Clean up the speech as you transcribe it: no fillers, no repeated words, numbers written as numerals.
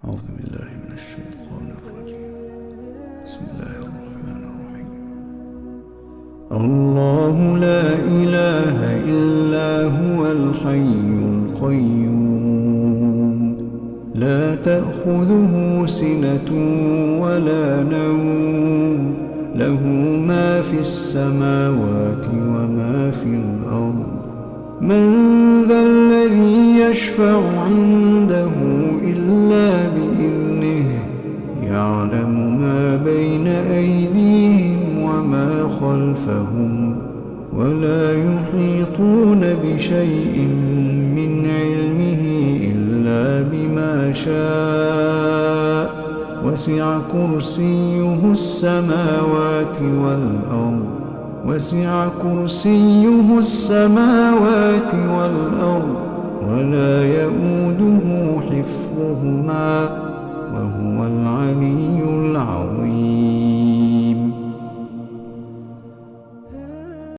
أعوذ بالله من الشيطان الرجيم. بسم الله الرحمن الرحيم. الله لا إله إلا هو الحي القيوم لا تأخذه سنة ولا نوم له ما في السماوات وما في الأرض من ذا الذي يشفع عنده إلا بإذنه يعلم ما بين أيديهم وما خلفهم ولا يحيطون بشيء من علمه إلا بما شاء وسع كرسيه السماوات والأرض ولا يؤوده حفظهما وهو العلي العظيم.